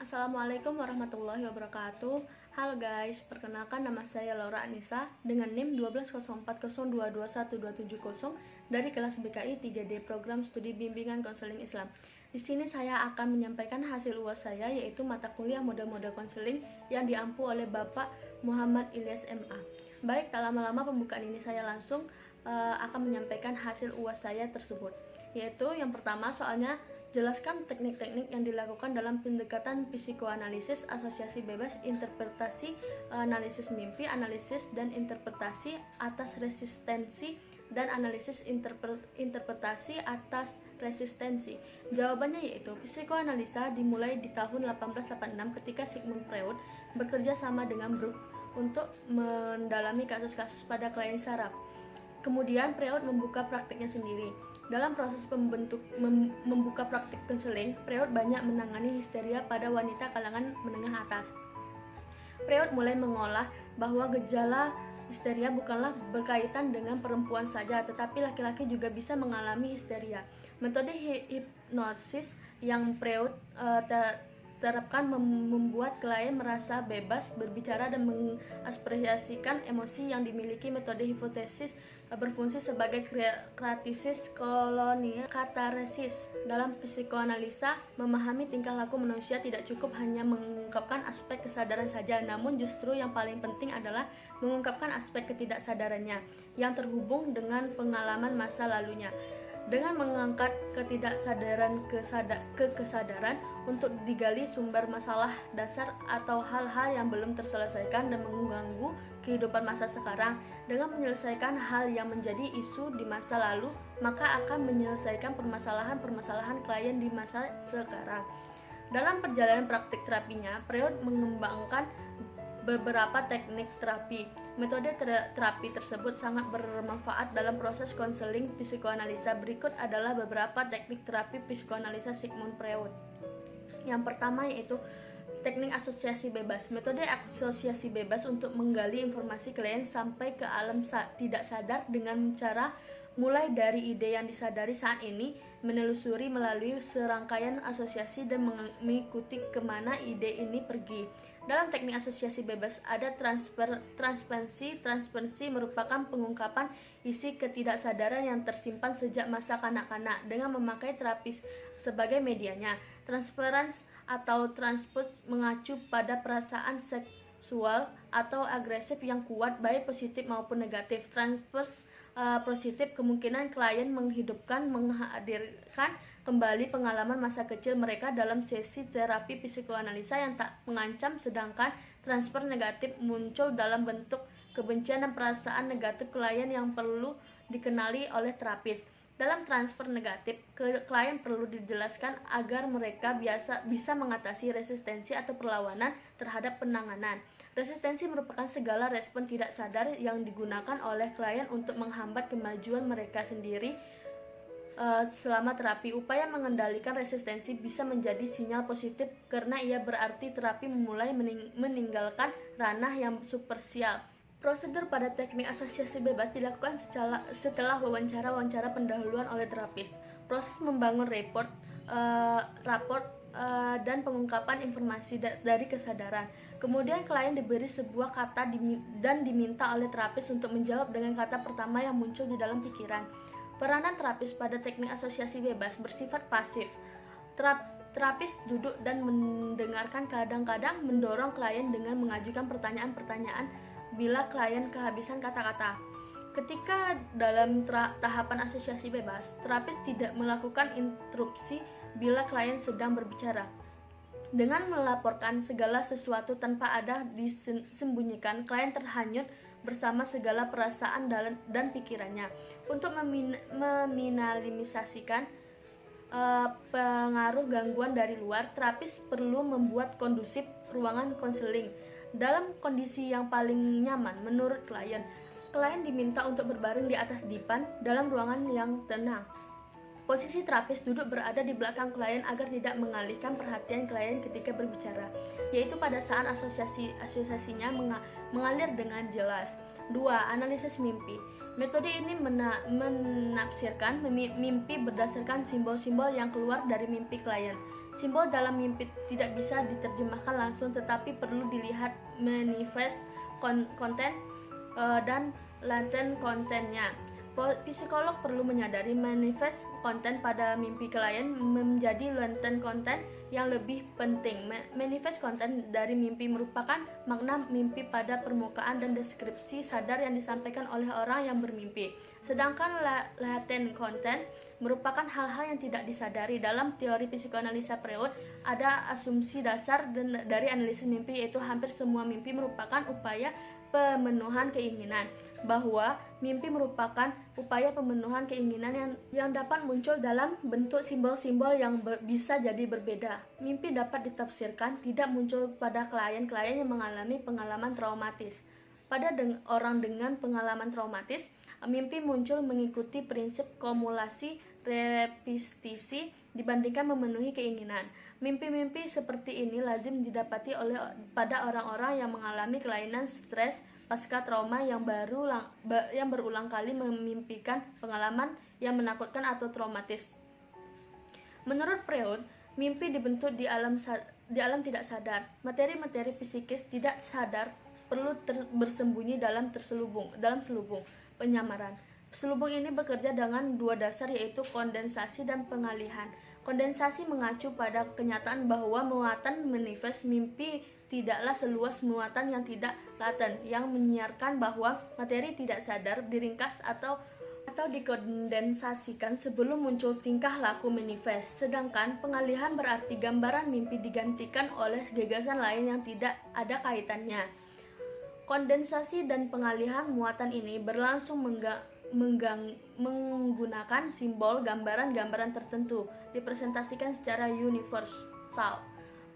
Assalamualaikum warahmatullahi wabarakatuh. Halo guys, perkenalkan nama saya Laura Anissa dengan NIM 120402212770 dari kelas BKI 3D Program Studi Bimbingan Konseling Islam. Di sini saya akan menyampaikan hasil UAS saya, yaitu mata kuliah mode-mode konseling yang diampu oleh Bapak Muhammad Ilyas MA. Baik, tak lama-lama pembukaan ini saya langsung akan menyampaikan hasil UAS saya tersebut, yaitu yang pertama soalnya jelaskan teknik-teknik yang dilakukan dalam pendekatan psikoanalisis, asosiasi bebas, interpretasi, analisis mimpi, analisis dan interpretasi atas resistensi, dan analisis interpretasi atas resistensi. Jawabannya yaitu psikoanalisa dimulai di tahun 1886 ketika Sigmund Freud bekerja sama dengan Brooke untuk mendalami kasus-kasus pada klien saraf. Kemudian Freud membuka praktiknya sendiri. Dalam proses membuka praktik konseling, Freud banyak menangani histeria pada wanita kalangan menengah atas. Freud mulai mengolah bahwa gejala histeria bukanlah berkaitan dengan perempuan saja, tetapi laki-laki juga bisa mengalami histeria. Metode hipnosis yang Freud terapkan membuat klien merasa bebas berbicara dan mengekspresikan emosi yang dimiliki. Metode hipotesis berfungsi sebagai kratisis kolonial kataresis. Dalam psikoanalisa, memahami tingkah laku manusia tidak cukup hanya mengungkapkan aspek kesadaran saja, namun justru yang paling penting adalah mengungkapkan aspek ketidaksadarannya yang terhubung dengan pengalaman masa lalunya. Dengan mengangkat ketidaksadaran ke kesadaran untuk digali sumber masalah dasar atau hal-hal yang belum terselesaikan dan mengganggu kehidupan masa sekarang. Dengan menyelesaikan hal yang menjadi isu di masa lalu, maka akan menyelesaikan permasalahan-permasalahan klien di masa sekarang. Dalam perjalanan praktik terapinya, Freud mengembangkan beberapa teknik terapi. Metode terapi tersebut sangat bermanfaat dalam proses konseling psikoanalisa. Berikut adalah beberapa teknik terapi psikoanalisa Sigmund Freud. Yang pertama yaitu teknik asosiasi bebas. Metode asosiasi bebas untuk menggali informasi klien sampai ke alam tidak sadar dengan cara mulai dari ide yang disadari saat ini, menelusuri melalui serangkaian asosiasi dan mengikuti kemana ide ini pergi. Dalam teknik asosiasi bebas ada transpensi. Transpensi merupakan pengungkapan isi ketidaksadaran yang tersimpan sejak masa kanak-kanak dengan memakai terapis sebagai medianya. Transference atau transpose mengacu pada perasaan seksual atau agresif yang kuat, baik positif maupun negatif. Transverse positif, kemungkinan klien menghadirkan kembali pengalaman masa kecil mereka dalam sesi terapi psikoanalisa yang tak mengancam, sedangkan transfer negatif muncul dalam bentuk kebencian dan perasaan negatif klien yang perlu dikenali oleh terapis. Dalam transfer negatif, klien perlu dijelaskan agar mereka bisa mengatasi resistensi atau perlawanan terhadap penanganan. Resistensi merupakan segala respon tidak sadar yang digunakan oleh klien untuk menghambat kemajuan mereka sendiri selama terapi. Upaya mengendalikan resistensi bisa menjadi sinyal positif karena ia berarti terapi memulai meninggalkan ranah yang superficial. Prosedur pada teknik asosiasi bebas dilakukan setelah wawancara pendahuluan oleh terapis. Proses membangun raport dan pengungkapan informasi dari kesadaran. Kemudian klien diberi sebuah kata dan diminta oleh terapis untuk menjawab dengan kata pertama yang muncul di dalam pikiran. Peranan terapis pada teknik asosiasi bebas bersifat pasif. Terapis duduk dan mendengarkan, kadang-kadang mendorong klien dengan mengajukan pertanyaan-pertanyaan bila klien kehabisan kata-kata. Ketika dalam tahapan asosiasi bebas, terapis tidak melakukan interupsi bila klien sedang berbicara. Dengan melaporkan segala sesuatu tanpa ada disembunyikan, klien terhanyut bersama segala perasaan dan pikirannya. Untuk meminimalisasikan pengaruh gangguan dari luar, terapis perlu membuat kondusif ruangan konseling. Dalam kondisi yang paling nyaman menurut klien diminta untuk berbaring di atas dipan dalam ruangan yang tenang. Posisi terapis duduk berada di belakang klien agar tidak mengalihkan perhatian klien ketika berbicara, yaitu pada saat asosiasinya mengalir dengan jelas. 2. Analisis mimpi. Metode ini menafsirkan mimpi berdasarkan simbol-simbol yang keluar dari mimpi klien. Simbol dalam mimpi tidak bisa diterjemahkan langsung, tetapi perlu dilihat manifest konten dan latent kontennya. Psikolog perlu menyadari manifest konten pada mimpi klien menjadi latent konten yang lebih penting. Manifest konten dari mimpi merupakan makna mimpi pada permukaan dan deskripsi sadar yang disampaikan oleh orang yang bermimpi. Sedangkan latent konten merupakan hal-hal yang tidak disadari. Dalam teori psikoanalisa Freud, ada asumsi dasar dari analisis mimpi, yaitu hampir semua mimpi merupakan upaya pemenuhan keinginan, bahwa mimpi merupakan upaya pemenuhan keinginan yang dapat muncul dalam bentuk simbol-simbol yang bisa jadi berbeda. Mimpi dapat ditafsirkan tidak muncul pada klien-klien yang mengalami pengalaman traumatis. Pada orang dengan pengalaman traumatis, mimpi muncul mengikuti prinsip kumulasi repetisi dibandingkan memenuhi keinginan. Mimpi-mimpi seperti ini lazim didapati pada orang-orang yang mengalami kelainan stres pasca trauma yang berulang kali memimpikan pengalaman yang menakutkan atau traumatis. Menurut Freud, mimpi dibentuk di alam tidak sadar. Materi-materi psikis tidak sadar perlu bersembunyi dalam selubung penyamaran. Selubung ini bekerja dengan dua dasar, yaitu kondensasi dan pengalihan. Kondensasi mengacu pada kenyataan bahwa muatan manifest mimpi tidaklah seluas muatan yang tidak laten, yang menyiarkan bahwa materi tidak sadar diringkas atau dikondensasikan sebelum muncul tingkah laku manifest. Sedangkan pengalihan berarti gambaran mimpi digantikan oleh gagasan lain yang tidak ada kaitannya. Kondensasi dan pengalihan muatan ini berlangsung menggunakan simbol gambaran-gambaran tertentu, dipresentasikan secara universal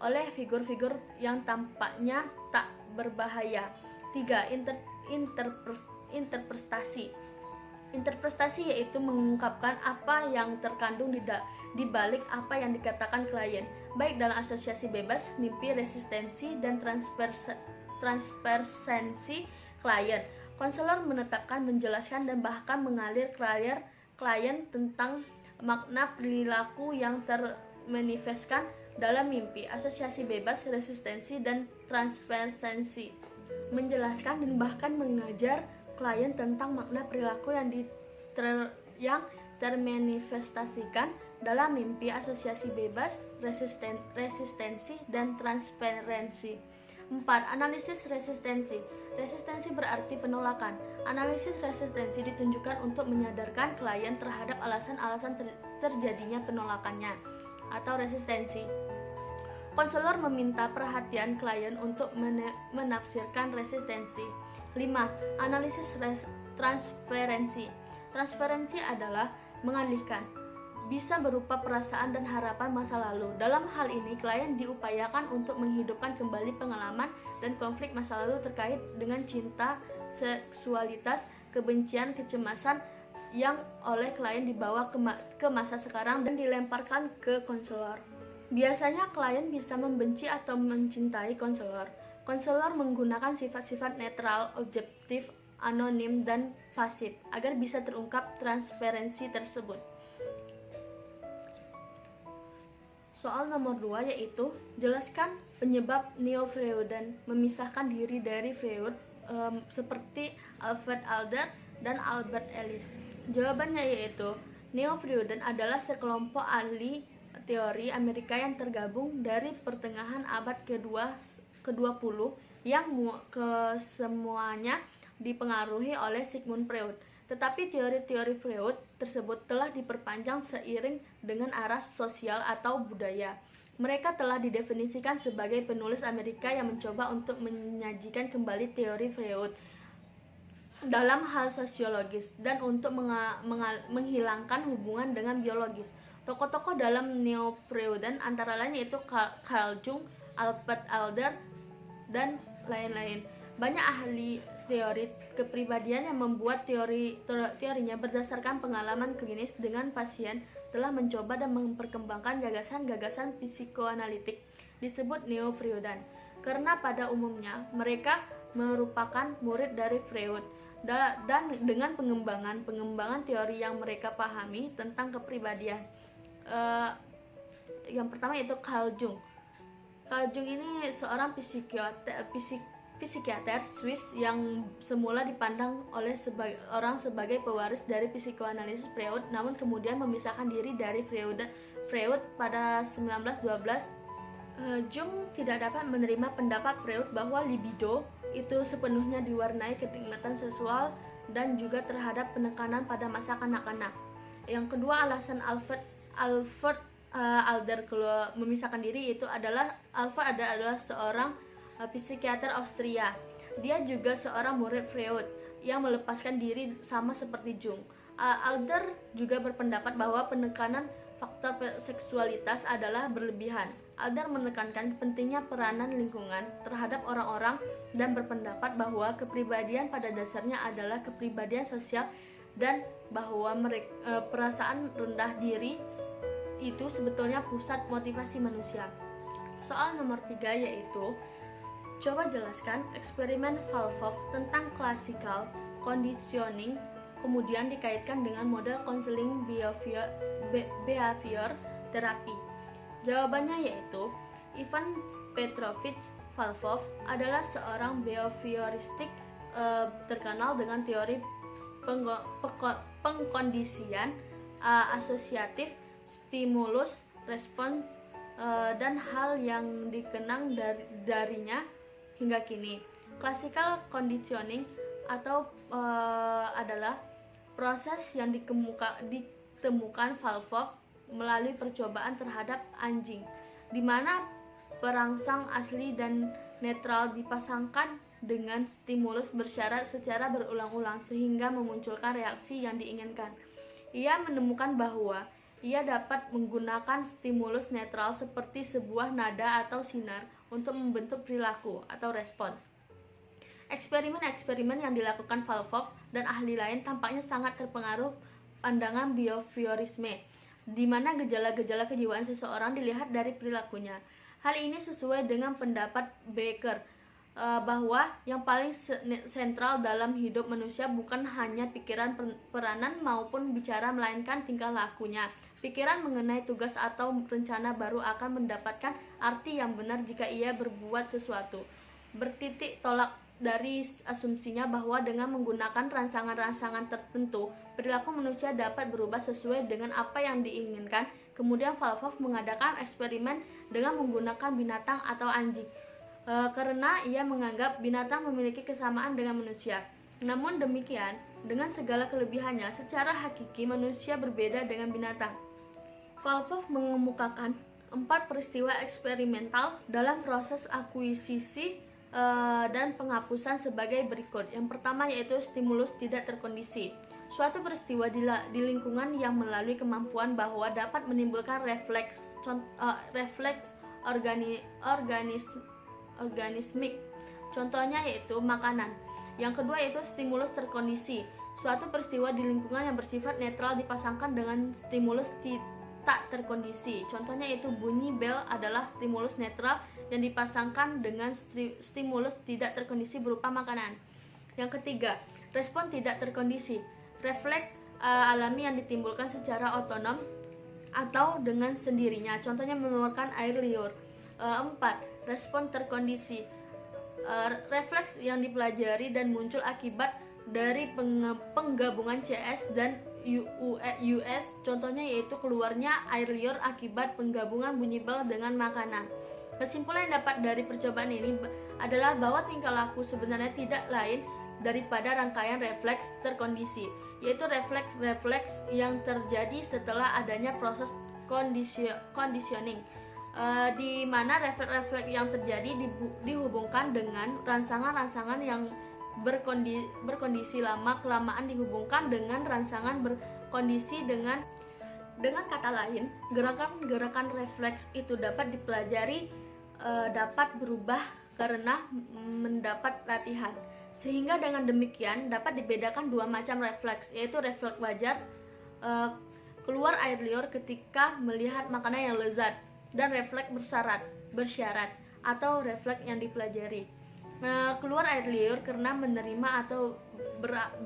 oleh figur-figur yang tampaknya tak berbahaya. 3. Interpretasi. Interpretasi yaitu mengungkapkan apa yang terkandung di balik apa yang dikatakan klien, baik dalam asosiasi bebas, mimpi, resistensi, dan transpersensi klien. Konselor menetapkan, menjelaskan, dan bahkan mengalir klien tentang makna perilaku yang termanifestkan dalam mimpi, asosiasi bebas, resistensi, dan transpersensi. Menjelaskan dan bahkan mengajar klien tentang makna perilaku yang termanifestasikan dalam mimpi, asosiasi bebas, resistensi, dan transparansi. 4. Analisis resistensi. Resistensi berarti penolakan. Analisis resistensi ditunjukkan untuk menyadarkan klien terhadap alasan-alasan terjadinya penolakannya atau resistensi. Konselor meminta perhatian klien untuk menafsirkan resistensi. 5. Analisis transferensi. Transferensi adalah mengalihkan, bisa berupa perasaan dan harapan masa lalu. Dalam hal ini, klien diupayakan untuk menghidupkan kembali pengalaman dan konflik masa lalu terkait dengan cinta, seksualitas, kebencian, kecemasan yang oleh klien dibawa ke masa sekarang dan dilemparkan ke konselor. Biasanya klien bisa membenci atau mencintai konselor. Konselor menggunakan sifat-sifat netral, objektif, anonim, dan pasif agar bisa terungkap transparansi tersebut. Soal nomor 2 yaitu jelaskan penyebab neo-Freudian memisahkan diri dari Freud seperti Alfred Adler dan Albert Ellis. Jawabannya yaitu neo-Freudian adalah sekelompok ahli teori Amerika yang tergabung dari pertengahan abad ke-20 yang kesemuanya dipengaruhi oleh Sigmund Freud. Tetapi teori-teori Freud tersebut telah diperpanjang seiring dengan arah sosial atau budaya. Mereka telah didefinisikan sebagai penulis Amerika yang mencoba untuk menyajikan kembali teori Freud dalam hal sosiologis dan untuk menghilangkan hubungan dengan biologis. Tokoh-tokoh dalam Neo-Freudian antara lain yaitu Carl Jung, Albert Adler, dan lain-lain. Banyak ahli teori kepribadian yang membuat teorinya berdasarkan pengalaman klinis dengan pasien telah mencoba dan memperkembangkan gagasan-gagasan psikoanalitik disebut neo-Freudian, karena pada umumnya mereka merupakan murid dari Freud dan dengan pengembangan teori yang mereka pahami tentang kepribadian. Yang pertama yaitu Carl Jung. Carl Jung ini seorang psikiater Swiss yang semula dipandang oleh orang sebagai pewaris dari psikoanalisis Freud, namun kemudian memisahkan diri dari Freud pada 1912. Jung tidak dapat menerima pendapat Freud bahwa libido itu sepenuhnya diwarnai kenikmatan seksual dan juga terhadap penekanan pada masa kanak-kanak. Yang kedua, alasan Alfred Adler memisahkan diri itu adalah Alfred Adler adalah seorang psikiater Austria. Dia juga seorang murid Freud yang melepaskan diri sama seperti Jung. Adler juga berpendapat bahwa penekanan faktor seksualitas adalah berlebihan. Adler menekankan pentingnya peranan lingkungan terhadap orang-orang dan berpendapat bahwa kepribadian pada dasarnya adalah kepribadian sosial dan bahwa perasaan rendah diri itu sebetulnya pusat motivasi manusia. Soal nomor 3 yaitu coba jelaskan eksperimen Pavlov tentang classical conditioning kemudian dikaitkan dengan model konseling behavior terapi. Jawabannya yaitu Ivan Petrovich Pavlov adalah seorang behavioristik terkenal dengan teori pengkondisian asosiatif, stimulus, respons, dan hal yang dikenang darinya hingga kini. Classical conditioning atau adalah proses yang ditemukan Pavlov melalui percobaan terhadap anjing, di mana perangsang asli dan netral dipasangkan dengan stimulus bersyarat secara berulang-ulang sehingga memunculkan reaksi yang diinginkan. Ia menemukan bahwa ia dapat menggunakan stimulus netral seperti sebuah nada atau sinar untuk membentuk perilaku atau respon. Eksperimen-eksperimen yang dilakukan Pavlov dan ahli lain tampaknya sangat terpengaruh pandangan behaviorisme, di mana gejala-gejala kejiwaan seseorang dilihat dari perilakunya. Hal ini sesuai dengan pendapat Becker bahwa yang paling sentral dalam hidup manusia bukan hanya pikiran peranan maupun bicara, melainkan tingkah lakunya. Pikiran mengenai tugas atau rencana baru akan mendapatkan arti yang benar jika ia berbuat sesuatu. Bertitik tolak dari asumsinya bahwa dengan menggunakan rangsangan-rangsangan tertentu, perilaku manusia dapat berubah sesuai dengan apa yang diinginkan. Kemudian Pavlov mengadakan eksperimen dengan menggunakan binatang atau anjing, karena ia menganggap binatang memiliki kesamaan dengan manusia. Namun demikian, dengan segala kelebihannya, secara hakiki manusia berbeda dengan binatang. Pavlov mengemukakan 4 peristiwa eksperimental dalam proses akuisisi dan penghapusan sebagai berikut. Yang pertama yaitu stimulus tidak terkondisi. Suatu peristiwa di lingkungan yang melalui kemampuan bahwa dapat menimbulkan refleks organismik. Contohnya yaitu makanan. Yang kedua yaitu stimulus terkondisi. Suatu peristiwa di lingkungan yang bersifat netral dipasangkan dengan stimulus tak terkondisi. Contohnya yaitu bunyi bel adalah stimulus netral yang dipasangkan dengan stimulus tidak terkondisi berupa makanan. Yang ketiga, respon tidak terkondisi. Refleks alami yang ditimbulkan secara otonom atau dengan sendirinya. Contohnya mengeluarkan air liur. 4. Respon terkondisi. Refleks yang dipelajari dan muncul akibat dari penggabungan CS dan US, contohnya yaitu keluarnya air liur akibat penggabungan bunyi bel dengan makanan. Kesimpulan yang dapat dari percobaan ini adalah bahwa tingkah laku sebenarnya tidak lain daripada rangkaian refleks terkondisi, yaitu refleks yang terjadi setelah adanya proses conditioning, di mana refleks yang terjadi dihubungkan dengan rangsangan-rangsangan yang berkondisi lama-kelamaan dihubungkan dengan rangsangan berkondisi. Dengan kata lain, gerakan-gerakan refleks itu dapat dipelajari, dapat berubah karena mendapat latihan. Sehingga dengan demikian dapat dibedakan 2 macam refleks, yaitu refleks wajar keluar air liur ketika melihat makanan yang lezat, dan refleks bersyarat atau refleks yang dipelajari. Keluar air liur karena menerima atau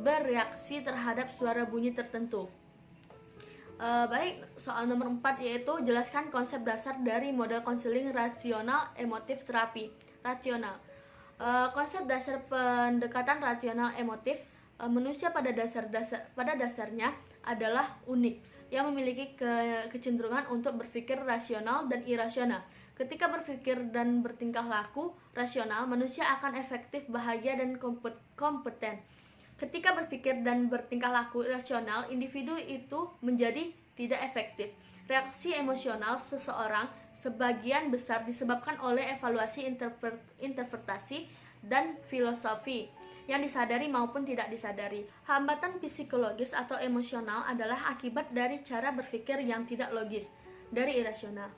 bereaksi terhadap suara bunyi tertentu. Baik, soal nomor 4 yaitu jelaskan konsep dasar dari model konseling rasional emotif terapi. Rasional. Konsep dasar pendekatan rasional emotif, manusia pada dasarnya adalah unik, yang memiliki kecenderungan untuk berpikir rasional dan irasional. Ketika berpikir dan bertingkah laku rasional, manusia akan efektif, bahagia, dan kompeten. Ketika berpikir dan bertingkah laku irasional, individu itu menjadi tidak efektif. Reaksi emosional seseorang sebagian besar disebabkan oleh evaluasi, interpretasi, dan filosofi yang disadari maupun tidak disadari. Hambatan psikologis atau emosional adalah akibat dari cara berpikir yang tidak logis, dari irasional.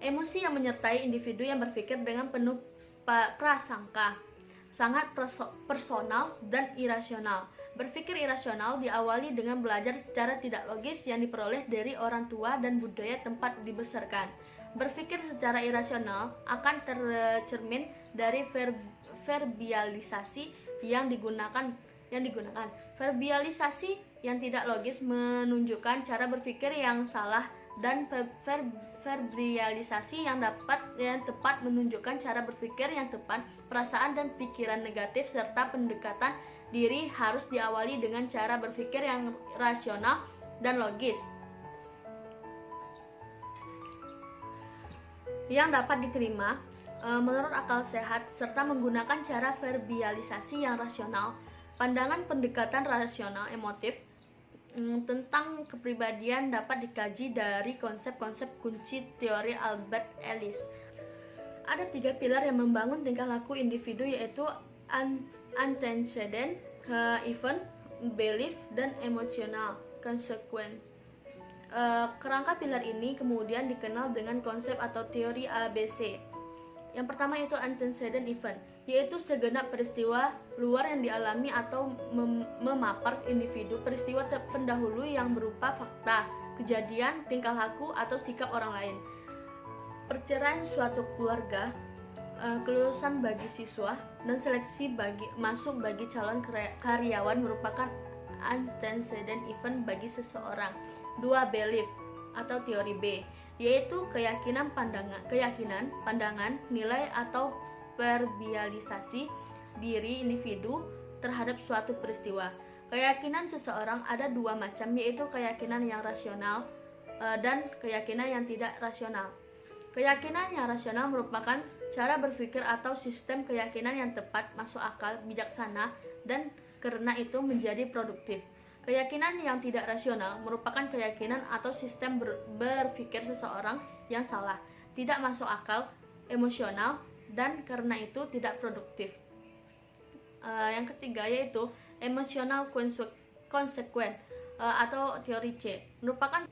Emosi yang menyertai individu yang berpikir dengan penuh prasangka, sangat personal dan irasional. Berpikir irasional diawali dengan belajar secara tidak logis yang diperoleh dari orang tua dan budaya tempat dibesarkan. Berpikir secara irasional akan tercermin dari verbalisasi yang digunakan. Verbalisasi yang tidak logis menunjukkan cara berpikir yang salah, dan verbalisasi yang tepat menunjukkan cara berpikir yang tepat. Perasaan dan pikiran negatif serta pendekatan diri harus diawali dengan cara berpikir yang rasional dan logis yang dapat diterima menurut akal sehat, serta menggunakan cara verbalisasi yang rasional. Pandangan pendekatan rasional emotif tentang kepribadian dapat dikaji dari konsep-konsep kunci teori Albert Ellis. Ada 3 pilar yang membangun tingkah laku individu, yaitu antecedent, event, belief, dan emotional consequence. Kerangka pilar ini kemudian dikenal dengan konsep atau teori ABC. Yang pertama itu antecedent event, yaitu segenap peristiwa luar yang dialami atau memapar individu, peristiwa pendahulu yang berupa fakta, kejadian, tingkah laku, atau sikap orang lain. Perceraian suatu keluarga, kelulusan bagi siswa, dan seleksi masuk bagi calon karyawan merupakan antecedent event bagi seseorang. 2. Belief atau teori B, yaitu keyakinan, pandangan, nilai, atau verbalisasi diri individu terhadap suatu peristiwa. Keyakinan seseorang ada 2 macam, yaitu keyakinan yang rasional dan keyakinan yang tidak rasional. Keyakinan yang rasional merupakan cara berpikir atau sistem keyakinan yang tepat, masuk akal, bijaksana, dan karena itu menjadi produktif. Keyakinan yang tidak rasional merupakan keyakinan atau sistem berpikir seseorang yang salah, tidak masuk akal, emosional, dan karena itu tidak produktif. Yang ketiga yaitu emotional consequence atau teori C, merupakan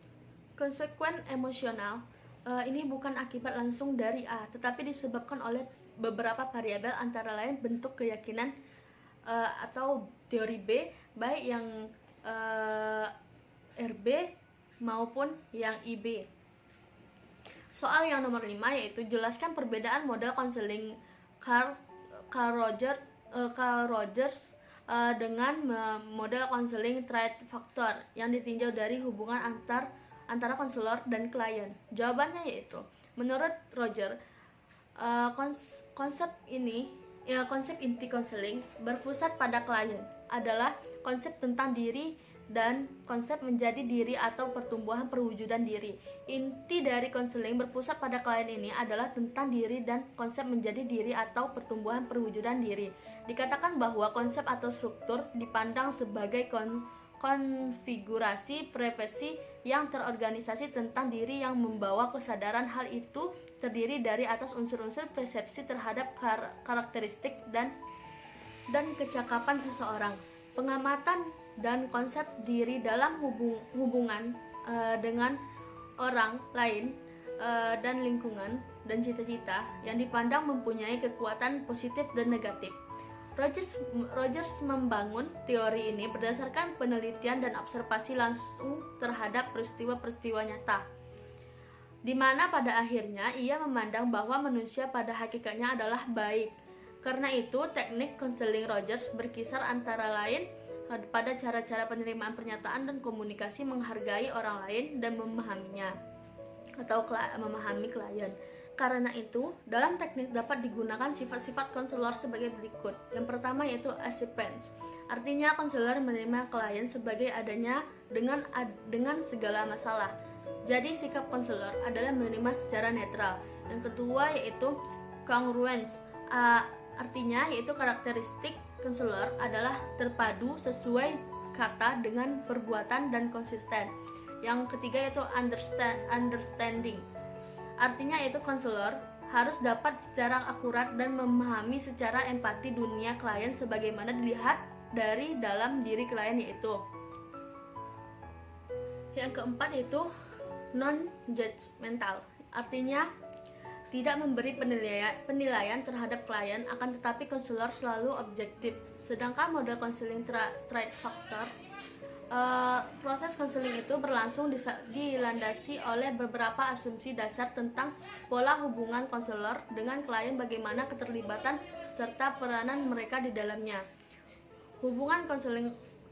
konsekuen emosional. Ini bukan akibat langsung dari A, tetapi disebabkan oleh beberapa variabel, antara lain bentuk keyakinan atau teori B, baik yang RB maupun yang IB. Soal yang nomor 5 yaitu jelaskan perbedaan model konseling Carl Rogers dengan model konseling trade factor yang ditinjau dari hubungan antara konselor dan klien. Jawabannya yaitu menurut Roger, konsep inti konseling berpusat pada klien adalah konsep tentang diri dan konsep menjadi diri atau pertumbuhan perwujudan diri. Inti dari konseling berpusat pada klien ini adalah tentang diri dan konsep menjadi diri atau pertumbuhan perwujudan diri. Dikatakan bahwa konsep atau struktur dipandang sebagai konfigurasi privasi yang terorganisasi tentang diri yang membawa kesadaran. Hal itu terdiri dari atas unsur-unsur persepsi terhadap karakteristik dan kecakapan seseorang, pengamatan dan konsep diri dalam hubungan dengan orang lain dan lingkungan, dan cita-cita yang dipandang mempunyai kekuatan positif dan negatif. Rogers membangun teori ini berdasarkan penelitian dan observasi langsung terhadap peristiwa-peristiwa nyata, di mana pada akhirnya ia memandang bahwa manusia pada hakikatnya adalah baik. Karena itu, teknik konseling Rogers berkisar antara lain pada cara-cara penerimaan pernyataan dan komunikasi, menghargai orang lain dan memahaminya atau memahami klien. Karena itu, dalam teknik dapat digunakan sifat-sifat konselor sebagai berikut. Yang pertama yaitu acceptance. Artinya konselor menerima klien sebagai adanya dengan segala masalah. Jadi sikap konselor adalah menerima secara netral. Yang kedua yaitu congruence. Artinya yaitu karakteristik konselor adalah terpadu, sesuai kata dengan perbuatan dan konsisten. Yang ketiga yaitu understanding. Artinya yaitu konselor harus dapat secara akurat dan memahami secara empati dunia klien sebagaimana dilihat dari dalam diri klien yaitu. Yang keempat yaitu non-judgmental. Artinya tidak memberi penilaian terhadap klien, akan tetapi konselor selalu objektif. Sedangkan model konseling trade factor, proses konseling itu berlangsung dilandasi oleh beberapa asumsi dasar tentang pola hubungan konselor dengan klien, bagaimana keterlibatan serta peranan mereka di dalamnya. Hubungan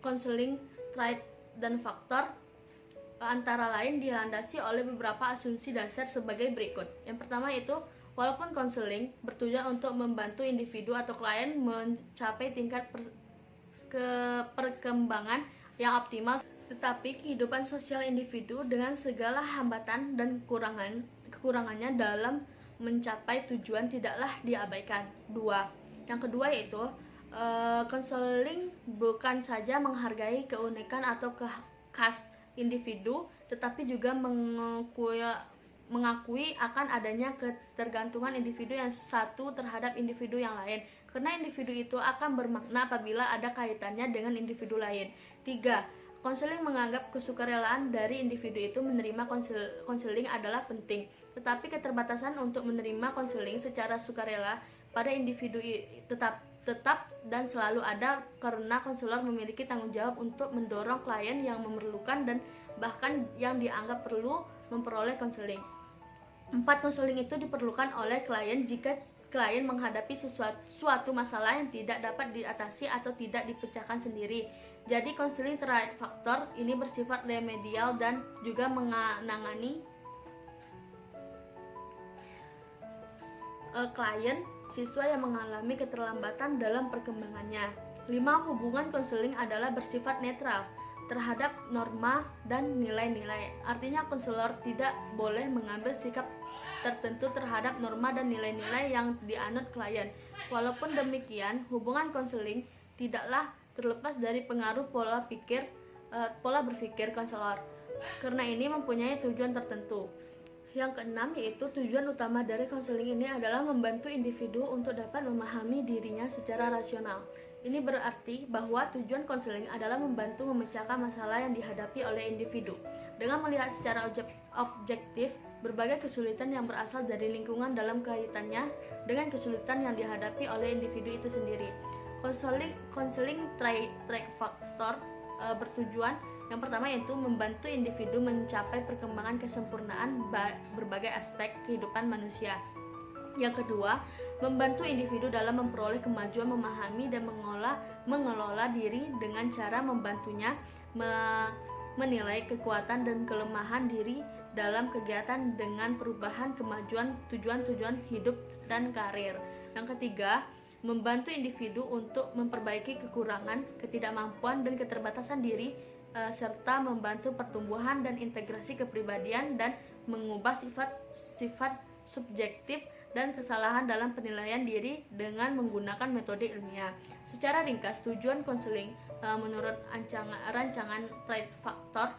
konseling trade dan faktor antara lain dilandasi oleh beberapa asumsi dasar sebagai berikut. Yang pertama itu, walaupun konseling bertujuan untuk membantu individu atau klien mencapai tingkat perkembangan yang optimal, tetapi kehidupan sosial individu dengan segala hambatan dan kekurangannya dalam mencapai tujuan tidaklah diabaikan. Yang kedua yaitu konseling bukan saja menghargai keunikan atau khas individu, tetapi juga mengakui akan adanya ketergantungan individu yang satu terhadap individu yang lain, karena individu itu akan bermakna apabila ada kaitannya dengan individu lain. 3. Konseling menganggap kesukarelaan dari individu itu menerima konseling adalah penting, tetapi keterbatasan untuk menerima konseling secara sukarela pada individu tetap dan selalu ada, karena konselor memiliki tanggung jawab untuk mendorong klien yang memerlukan dan bahkan yang dianggap perlu memperoleh konseling. 4. Konseling itu diperlukan oleh klien jika klien menghadapi suatu masalah yang tidak dapat diatasi atau tidak dipecahkan sendiri. Jadi konseling trade factor ini bersifat remedial dan juga menangani klien siswa yang mengalami keterlambatan dalam perkembangannya. 5. Hubungan konseling adalah bersifat netral terhadap norma dan nilai-nilai. Artinya konselor tidak boleh mengambil sikap tertentu terhadap norma dan nilai-nilai yang dianut klien. Walaupun demikian, hubungan konseling tidaklah terlepas dari pengaruh pola berpikir konselor. Karena ini mempunyai tujuan tertentu. Yang keenam yaitu tujuan utama dari konseling ini adalah membantu individu untuk dapat memahami dirinya secara rasional. Ini berarti bahwa tujuan konseling adalah membantu memecahkan masalah yang dihadapi oleh individu dengan melihat secara objektif berbagai kesulitan yang berasal dari lingkungan dalam kaitannya dengan kesulitan yang dihadapi oleh individu itu sendiri. Konseling trade factor bertujuan yang pertama yaitu membantu individu mencapai perkembangan kesempurnaan berbagai aspek kehidupan manusia. Yang kedua, membantu individu dalam memperoleh kemajuan memahami dan mengelola diri dengan cara membantunya menilai kekuatan dan kelemahan diri dalam kegiatan dengan perubahan kemajuan tujuan hidup dan karir. Yang ketiga, membantu individu untuk memperbaiki kekurangan, ketidakmampuan dan keterbatasan diri serta membantu pertumbuhan dan integrasi kepribadian dan mengubah sifat subjektif dan kesalahan dalam penilaian diri dengan menggunakan metode ilmiah. Secara ringkas, tujuan konseling menurut rancangan trade factor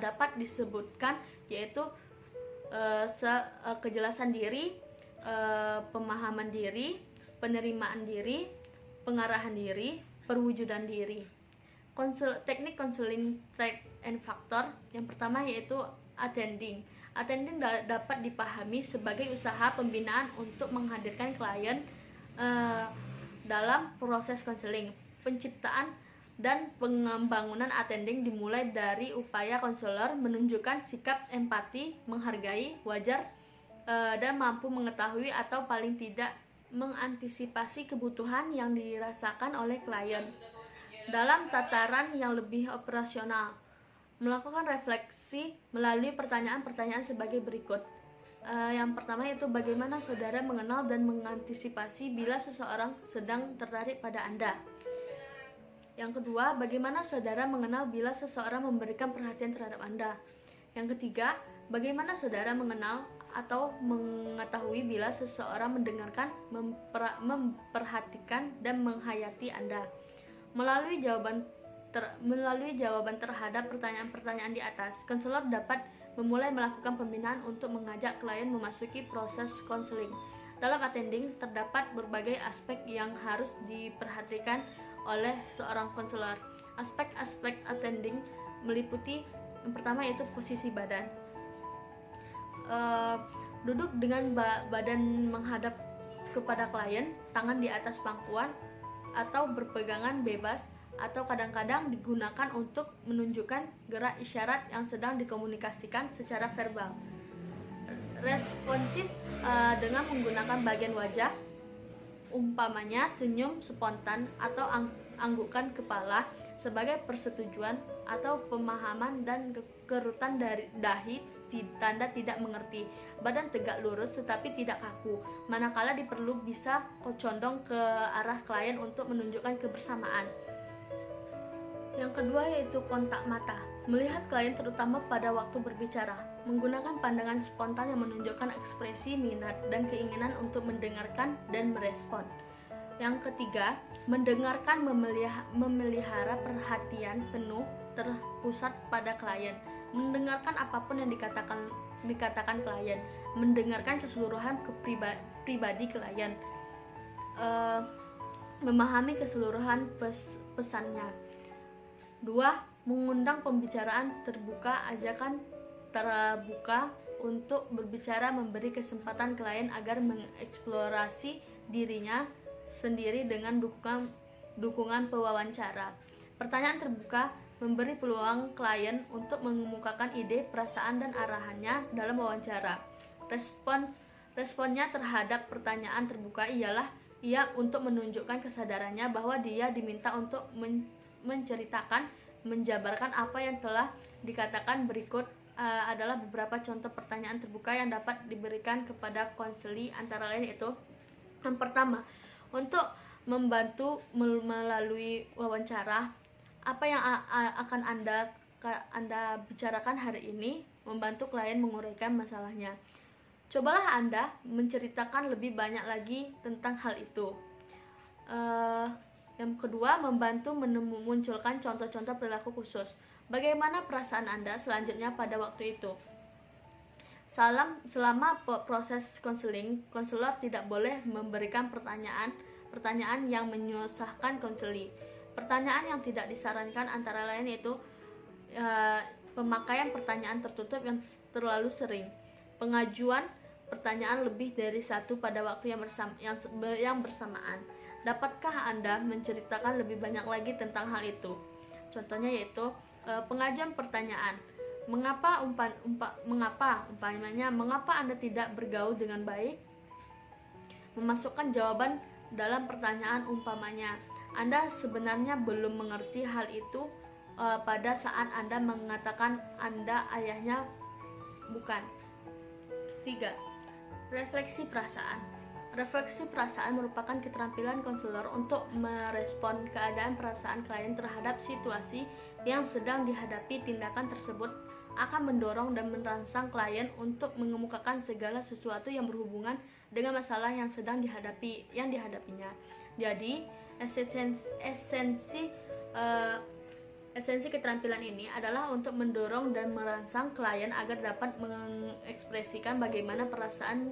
dapat disebutkan yaitu kejelasan diri, pemahaman diri, penerimaan diri, pengarahan diri, perwujudan diri. Teknik konseling trade and factor yang pertama yaitu attending. Attending dapat dipahami sebagai usaha pembinaan untuk menghadirkan klien dalam proses konseling. Penciptaan dan pengembangan attending dimulai dari upaya konselor menunjukkan sikap empati, menghargai, wajar, dan mampu mengetahui atau paling tidak mengantisipasi kebutuhan yang dirasakan oleh klien. Dalam tataran yang lebih operasional, melakukan refleksi melalui pertanyaan-pertanyaan sebagai berikut. Yang pertama yaitu bagaimana saudara mengenal dan mengantisipasi bila seseorang sedang tertarik pada Anda. Yang kedua, bagaimana saudara mengenal bila seseorang memberikan perhatian terhadap Anda. Yang ketiga, bagaimana saudara mengenal atau mengetahui bila seseorang mendengarkan, memperhatikan, dan menghayati Anda. Melalui jawaban terhadap pertanyaan-pertanyaan di atas, konselor dapat memulai melakukan pembinaan untuk mengajak klien memasuki proses konseling. Dalam attending, terdapat berbagai aspek yang harus diperhatikan oleh seorang konselor. Aspek-aspek attending meliputi yang pertama yaitu posisi badan. Duduk dengan badan menghadap kepada klien, tangan di atas pangkuan atau berpegangan bebas, atau kadang-kadang digunakan untuk menunjukkan gerak isyarat yang sedang dikomunikasikan secara verbal. Responsif dengan menggunakan bagian wajah, umpamanya senyum spontan atau anggukan kepala sebagai persetujuan atau pemahaman, dan kerutan dari dahi tanda tidak mengerti. Badan tegak lurus tetapi tidak kaku. Manakala diperlu bisa condong ke arah klien untuk menunjukkan kebersamaan. Yang kedua yaitu kontak mata. Melihat klien terutama pada waktu berbicara, menggunakan pandangan spontan yang menunjukkan ekspresi minat dan keinginan untuk mendengarkan dan merespon. Yang ketiga, mendengarkan memelihara perhatian penuh terpusat pada klien. Mendengarkan apapun yang dikatakan klien, mendengarkan keseluruhan pribadi klien, memahami keseluruhan pesannya. 2. Mengundang pembicaraan terbuka. Ajakan terbuka untuk berbicara memberi kesempatan klien agar mengeksplorasi dirinya sendiri dengan dukungan pewawancara. Pertanyaan terbuka memberi peluang klien untuk mengemukakan ide, perasaan, dan arahannya dalam wawancara. Responnya terhadap pertanyaan terbuka ialah untuk menunjukkan kesadarannya bahwa dia diminta untuk menceritakan, menjabarkan apa yang telah dikatakan. Berikut adalah beberapa contoh pertanyaan terbuka yang dapat diberikan kepada konseli, antara lain yaitu yang pertama, untuk membantu melalui wawancara. Apa yang akan Anda bicarakan hari ini? Membantu klien menguraikan masalahnya. Cobalah Anda menceritakan lebih banyak lagi tentang hal itu. Yang kedua, membantu memunculkan contoh-contoh perilaku khusus. Bagaimana perasaan Anda selanjutnya pada waktu itu? Selama proses konseling, konselor tidak boleh memberikan pertanyaan yang menyusahkan konseli. Pertanyaan yang tidak disarankan antara lain yaitu pemakaian pertanyaan tertutup yang terlalu sering, pengajuan pertanyaan lebih dari satu pada waktu yang bersamaan. Dapatkah Anda menceritakan lebih banyak lagi tentang hal itu? Contohnya yaitu pengajuan pertanyaan. Mengapa Anda tidak bergaul dengan baik? Memasukkan jawaban dalam pertanyaan, umpamanya, Anda sebenarnya belum mengerti hal itu pada saat Anda mengatakan Anda ayahnya bukan. 3. Refleksi perasaan. Refleksi perasaan merupakan keterampilan konselor untuk merespon keadaan perasaan klien terhadap situasi yang sedang dihadapi. Tindakan tersebut akan mendorong dan merangsang klien untuk mengemukakan segala sesuatu yang berhubungan dengan masalah yang sedang dihadapinya. Jadi, esensi keterampilan ini adalah untuk mendorong dan merangsang klien agar dapat mengekspresikan bagaimana perasaan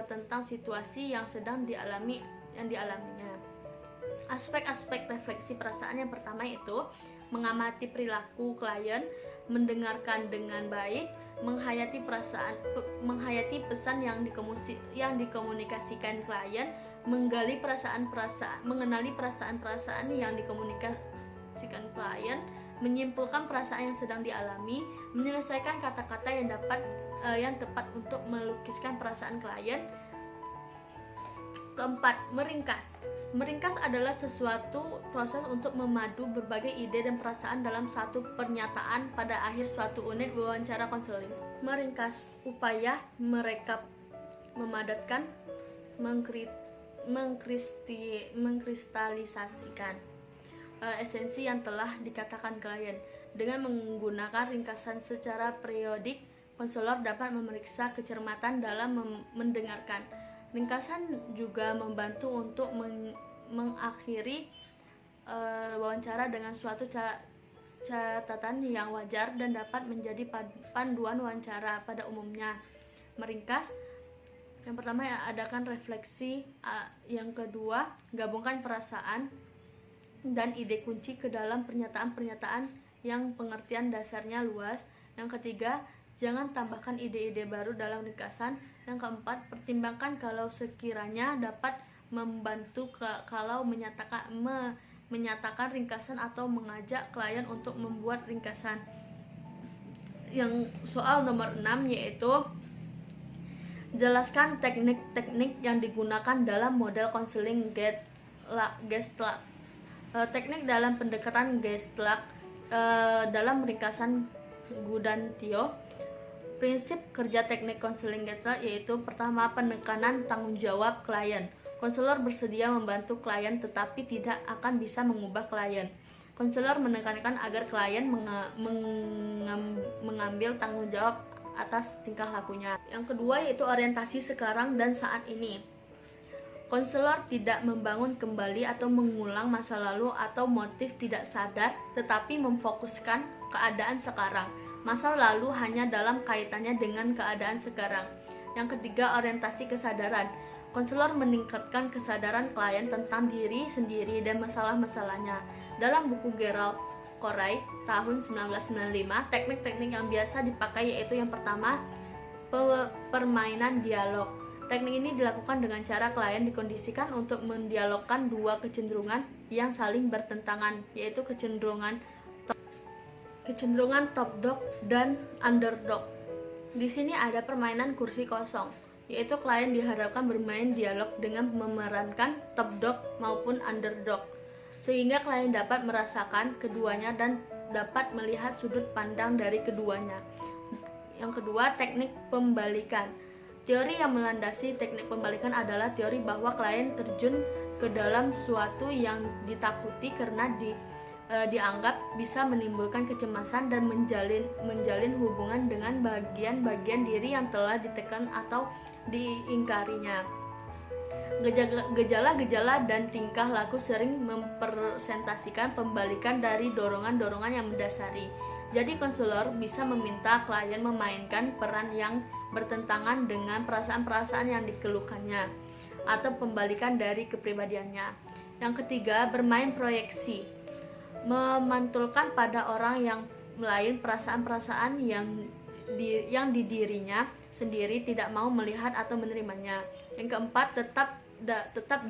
tentang situasi yang sedang dialaminya. Aspek-aspek refleksi perasaan yang pertama itu mengamati perilaku klien, mendengarkan dengan baik, menghayati pesan yang dikomunikasikan klien, mengenali perasaan-perasaan yang dikomunikasikan klien, menyimpulkan perasaan yang sedang dialami, menyelesaikan kata-kata yang tepat untuk melukiskan perasaan klien. Keempat, meringkas. Meringkas adalah sesuatu proses untuk memadu berbagai ide dan perasaan dalam satu pernyataan pada akhir suatu unit wawancara konseling. Meringkas upaya merekap, memadatkan, mengkristalisasikan esensi yang telah dikatakan klien. Dengan menggunakan ringkasan secara periodik, konselor dapat memeriksa kecermatan dalam mendengarkan. Ringkasan juga membantu untuk mengakhiri wawancara dengan suatu catatan yang wajar dan dapat menjadi panduan wawancara pada umumnya. Meringkas, yang pertama adakan refleksi, yang kedua gabungkan perasaan dan ide kunci ke dalam pernyataan-pernyataan yang pengertian dasarnya luas. Yang ketiga, jangan tambahkan ide-ide baru dalam ringkasan. Yang keempat, pertimbangkan kalau sekiranya dapat membantu kalau menyatakan ringkasan atau mengajak klien untuk membuat ringkasan. Yang soal nomor 6 yaitu jelaskan teknik-teknik yang digunakan dalam model konseling Gestalt. Teknik dalam pendekatan Gestalt dalam ringkasan Gudantio. Prinsip kerja teknik konseling Gestalt yaitu pertama, penekanan tanggung jawab klien. Konselor bersedia membantu klien tetapi tidak akan bisa mengubah klien. Konselor menekankan agar klien mengambil tanggung jawab atas tingkah lakunya. Yang kedua yaitu orientasi sekarang dan saat ini. Konselor tidak membangun kembali atau mengulang masa lalu atau motif tidak sadar, tetapi memfokuskan keadaan sekarang. Masa lalu hanya dalam kaitannya dengan keadaan sekarang. Yang ketiga, orientasi kesadaran. Konselor meningkatkan kesadaran klien tentang diri sendiri dan masalah-masalahnya. Dalam buku Gerald Corey tahun 1995, teknik-teknik yang biasa dipakai yaitu yang pertama, permainan dialog. Teknik ini dilakukan dengan cara klien dikondisikan untuk mendialogkan dua kecenderungan yang saling bertentangan, yaitu kecenderungan top dog dan underdog. Di sini ada permainan kursi kosong, yaitu klien diharapkan bermain dialog dengan memerankan top dog maupun underdog, sehingga klien dapat merasakan keduanya dan dapat melihat sudut pandang dari keduanya. Yang kedua, teknik pembalikan. Teori yang melandasi teknik pembalikan adalah teori bahwa klien terjun ke dalam sesuatu yang ditakuti karena dianggap bisa menimbulkan kecemasan dan menjalin hubungan dengan bagian-bagian diri yang telah ditekan atau diingkarinya. Gejala-gejala dan tingkah laku sering mempresentasikan pembalikan dari dorongan-dorongan yang mendasari. Jadi konselor bisa meminta klien memainkan peran yang bertentangan dengan perasaan-perasaan yang dikeluhkannya atau pembalikan dari kepribadiannya. Yang ketiga, bermain proyeksi. Memantulkan pada orang yang lain perasaan-perasaan yang di dirinya sendiri tidak mau melihat atau menerimanya. Yang keempat, tetap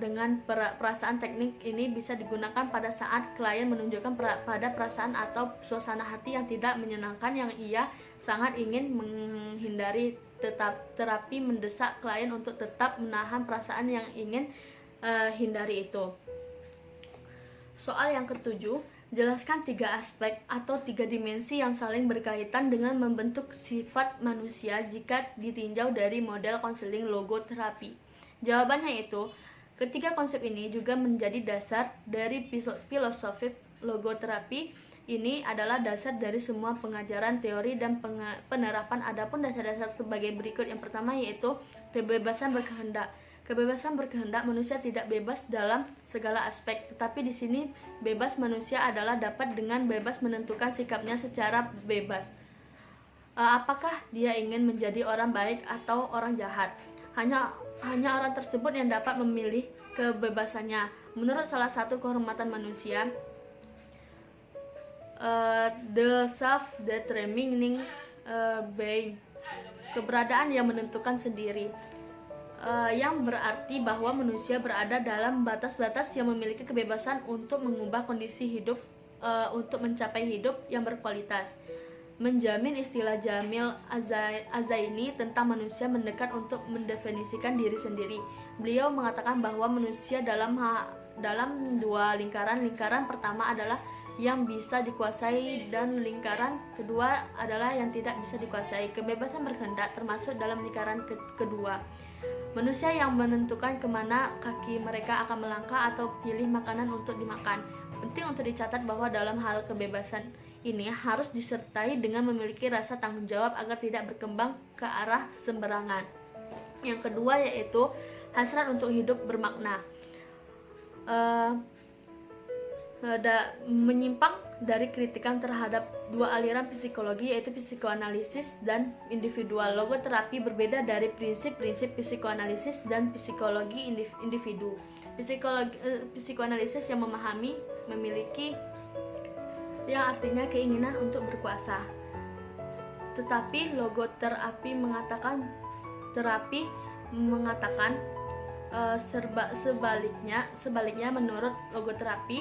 dengan perasaan. Teknik ini bisa digunakan pada saat klien menunjukkan pada perasaan atau suasana hati yang tidak menyenangkan yang ia sangat ingin menghindari. Terapi mendesak klien untuk tetap menahan perasaan yang ingin hindari itu. Soal yang ketujuh, jelaskan 3 aspek atau 3 dimensi yang saling berkaitan dengan membentuk sifat manusia jika ditinjau dari model konseling logoterapi. Jawabannya itu, ketiga konsep ini juga menjadi dasar dari filosofi logoterapi. Ini adalah dasar dari semua pengajaran, teori, dan penerapan. Adapun dasar-dasar sebagai berikut. Yang pertama yaitu kebebasan berkehendak. Kebebasan berkehendak, manusia tidak bebas dalam segala aspek, tetapi di sini bebas manusia adalah dapat dengan bebas menentukan sikapnya secara bebas. Apakah dia ingin menjadi orang baik atau orang jahat? Hanya orang tersebut yang dapat memilih kebebasannya. Menurut salah satu kehormatan manusia, the self-determining being, keberadaan yang menentukan sendiri, yang berarti bahwa manusia berada dalam batas-batas yang memiliki kebebasan untuk mengubah kondisi hidup untuk mencapai hidup yang berkualitas. Menjamin istilah Jamil Azaini tentang manusia mendekat untuk mendefinisikan diri sendiri. Beliau mengatakan bahwa manusia dalam dua lingkaran. Lingkaran pertama adalah yang bisa dikuasai dan lingkaran kedua adalah yang tidak bisa dikuasai. Kebebasan berkehendak termasuk dalam lingkaran kedua. Manusia yang menentukan kemana kaki mereka akan melangkah atau pilih makanan untuk dimakan. Penting untuk dicatat bahwa dalam hal kebebasan ini harus disertai dengan memiliki rasa tanggung jawab agar tidak berkembang ke arah sembarangan. Yang kedua yaitu hasrat untuk hidup bermakna. Menyimpang dari kritikan terhadap dua aliran psikologi yaitu psikoanalisis dan individual. Logoterapi berbeda dari prinsip-prinsip psikoanalisis dan psikologi individu. Psikoanalisis yang memahami, memiliki, yang artinya keinginan untuk berkuasa. Tetapi logoterapi mengatakan sebaliknya menurut logoterapi,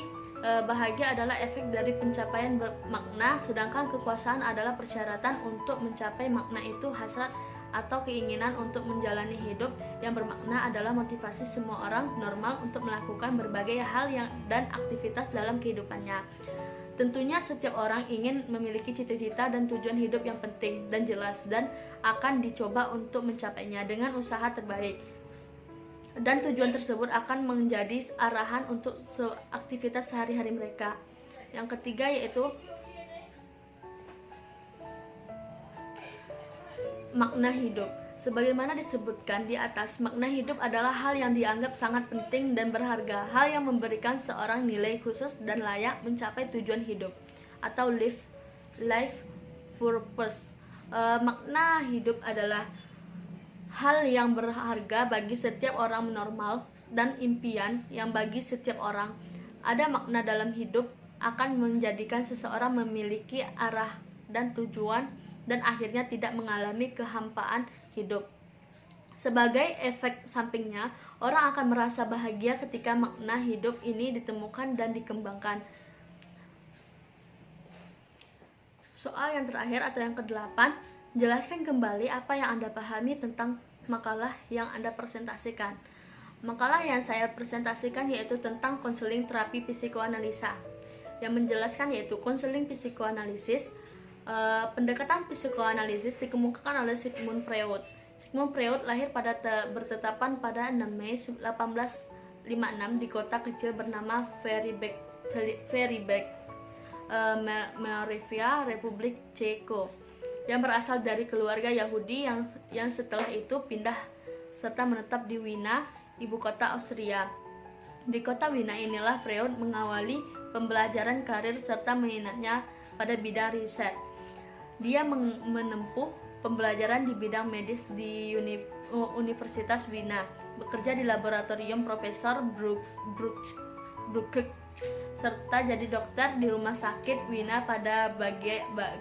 bahagia adalah efek dari pencapaian makna, sedangkan kekuasaan adalah persyaratan untuk mencapai makna itu. Hasrat atau keinginan untuk menjalani hidup yang bermakna adalah motivasi semua orang normal untuk melakukan berbagai hal dan aktivitas dalam kehidupannya. Tentunya setiap orang ingin memiliki cita-cita dan tujuan hidup yang penting dan jelas, dan akan dicoba untuk mencapainya dengan usaha terbaik. Dan tujuan tersebut akan menjadi arahan untuk aktivitas sehari-hari mereka. Yang ketiga yaitu makna hidup. Sebagaimana disebutkan di atas, makna hidup adalah hal yang dianggap sangat penting dan berharga, hal yang memberikan seorang nilai khusus dan layak mencapai tujuan hidup atau life purpose. Makna hidup adalah hal yang berharga bagi setiap orang normal dan impian yang bagi setiap orang. Ada makna dalam hidup akan menjadikan seseorang memiliki arah dan tujuan dan akhirnya tidak mengalami kehampaan hidup. Sebagai efek sampingnya, orang akan merasa bahagia ketika makna hidup ini ditemukan dan dikembangkan. Soal yang terakhir atau yang ke-8, jelaskan kembali apa yang Anda pahami tentang makalah yang Anda presentasikan. Makalah yang saya presentasikan yaitu tentang konseling terapi psikoanalisa. Yang menjelaskan yaitu konseling psikoanalisis. Pendekatan psikoanalisis dikemukakan oleh Sigmund Freud. Sigmund Freud lahir bertetapan pada 6 Mei 1856 di kota kecil bernama Freiberg, Moravia, Republik Ceko, yang berasal dari keluarga Yahudi yang setelah itu pindah serta menetap di Wina, ibu kota Austria. Di kota Wina inilah Freud mengawali pembelajaran karir serta minatnya pada bidang riset. Dia menempuh pembelajaran di bidang medis di Universitas Wina, bekerja di laboratorium Profesor Brugge, serta jadi dokter di rumah sakit Wina pada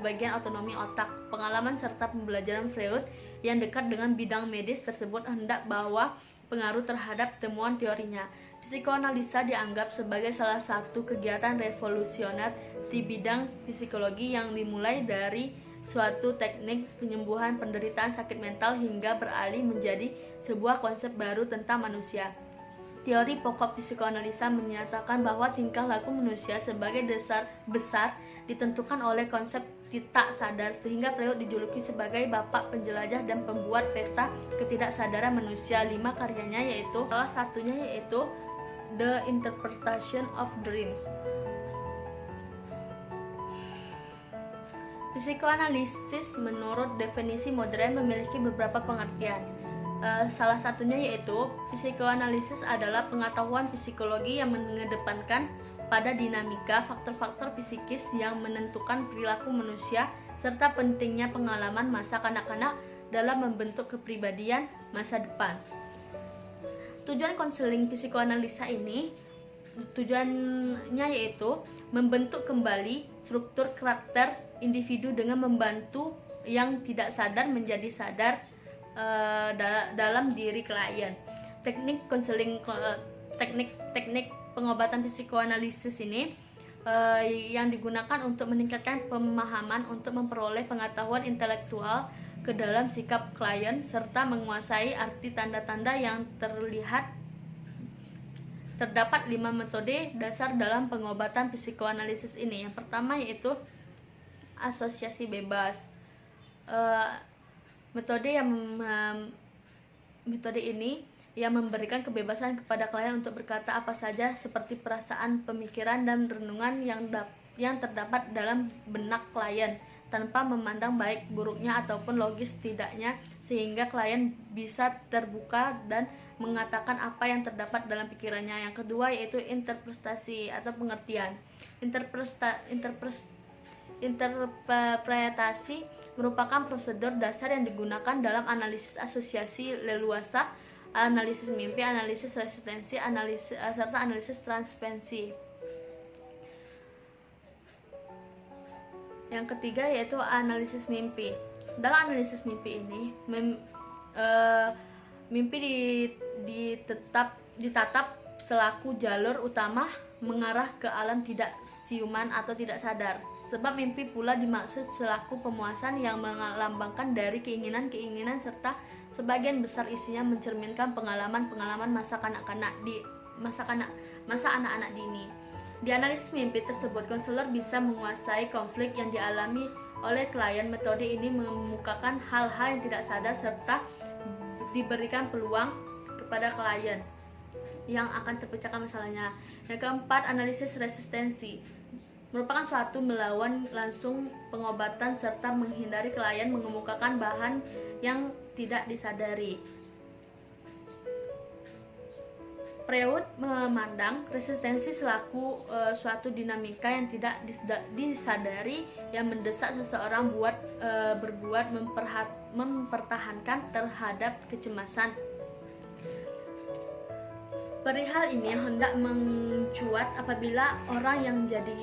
bagian otonomi otak. Pengalaman serta pembelajaran Freud yang dekat dengan bidang medis tersebut hendak bawa pengaruh terhadap temuan teorinya. Psikoanalisa dianggap sebagai salah satu kegiatan revolusioner di bidang psikologi yang dimulai dari suatu teknik penyembuhan penderitaan sakit mental hingga beralih menjadi sebuah konsep baru tentang manusia. Teori pokok psikoanalisa menyatakan bahwa tingkah laku manusia sebagai dasar besar ditentukan oleh konsep tidak sadar, sehingga Freud dijuluki sebagai bapak penjelajah dan pembuat peta ketidaksadaran manusia. 5 karyanya yaitu, salah satunya yaitu The Interpretation of Dreams. Psikoanalisis menurut definisi modern memiliki beberapa pengertian. Salah satunya yaitu psikoanalisis adalah pengetahuan psikologi yang mengedepankan pada dinamika faktor-faktor psikis yang menentukan perilaku manusia serta pentingnya pengalaman masa kanak-kanak dalam membentuk kepribadian masa depan. Tujuan konseling psikoanalisa ini tujuannya yaitu membentuk kembali struktur karakter individu dengan membantu yang tidak sadar menjadi sadar dalam diri klien. Teknik konseling, teknik pengobatan psikoanalisis ini yang digunakan untuk meningkatkan pemahaman untuk memperoleh pengetahuan intelektual ke dalam sikap klien serta menguasai arti tanda-tanda yang terlihat. Terdapat 5 metode dasar dalam pengobatan psikoanalisis ini. Yang pertama yaitu asosiasi bebas. Metode ini yang memberikan kebebasan kepada klien untuk berkata apa saja seperti perasaan, pemikiran, dan renungan yang terdapat dalam benak klien tanpa memandang baik buruknya ataupun logis tidaknya, sehingga klien bisa terbuka dan mengatakan apa yang terdapat dalam pikirannya. Yang kedua yaitu interpretasi atau pengertian. Interpretasi merupakan prosedur dasar yang digunakan dalam analisis asosiasi leluasa, analisis mimpi, analisis resistensi, serta analisis transpensi. Yang ketiga yaitu analisis mimpi. Dalam analisis mimpi ini, mimpi ditatap selaku jalur utama mengarah ke alam tidak siuman atau tidak sadar. Sebab mimpi pula dimaksud selaku pemuasan yang melambangkan dari keinginan-keinginan serta sebagian besar isinya mencerminkan pengalaman-pengalaman masa anak-anak dini. Di analisis mimpi tersebut, konselor bisa menguasai konflik yang dialami oleh klien. Metode ini mengemukakan hal-hal yang tidak sadar serta diberikan peluang kepada klien yang akan terpecahkan masalahnya. Yang keempat, analisis resistensi merupakan suatu melawan langsung pengobatan serta menghindari klien mengemukakan bahan yang tidak disadari. Freud memandang resistensi selaku suatu dinamika yang tidak disadari yang mendesak seseorang berbuat mempertahankan terhadap kecemasan. Perihal ini hendak mencuat apabila orang yang menjadi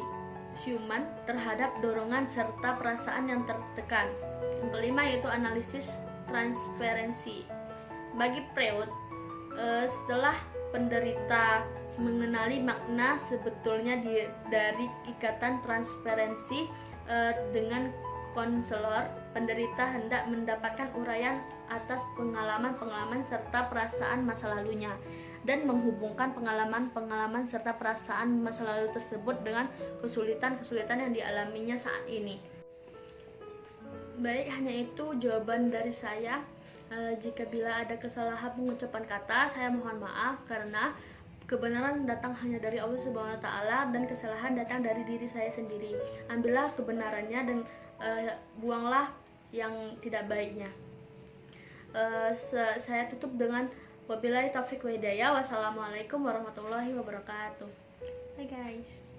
siuman terhadap dorongan serta perasaan yang tertekan. Yang kelima yaitu analisis transferensi. Bagi Freud, setelah penderita mengenali makna sebetulnya dari ikatan transferensi dengan konselor, penderita hendak mendapatkan uraian atas pengalaman-pengalaman serta perasaan masa lalunya dan menghubungkan pengalaman-pengalaman serta perasaan masa lalu tersebut dengan kesulitan-kesulitan yang dialaminya saat ini. Baik, hanya itu jawaban dari saya. Jika bila ada kesalahan pengucapan kata, saya mohon maaf karena kebenaran datang hanya dari Allah Subhanahu wa taala dan kesalahan datang dari diri saya sendiri. Ambillah kebenarannya dan buanglah yang tidak baiknya. Saya tutup dengan wabillahi taufiq wa hidayah. Wassalamualaikum warahmatullahi wabarakatuh. Hai guys.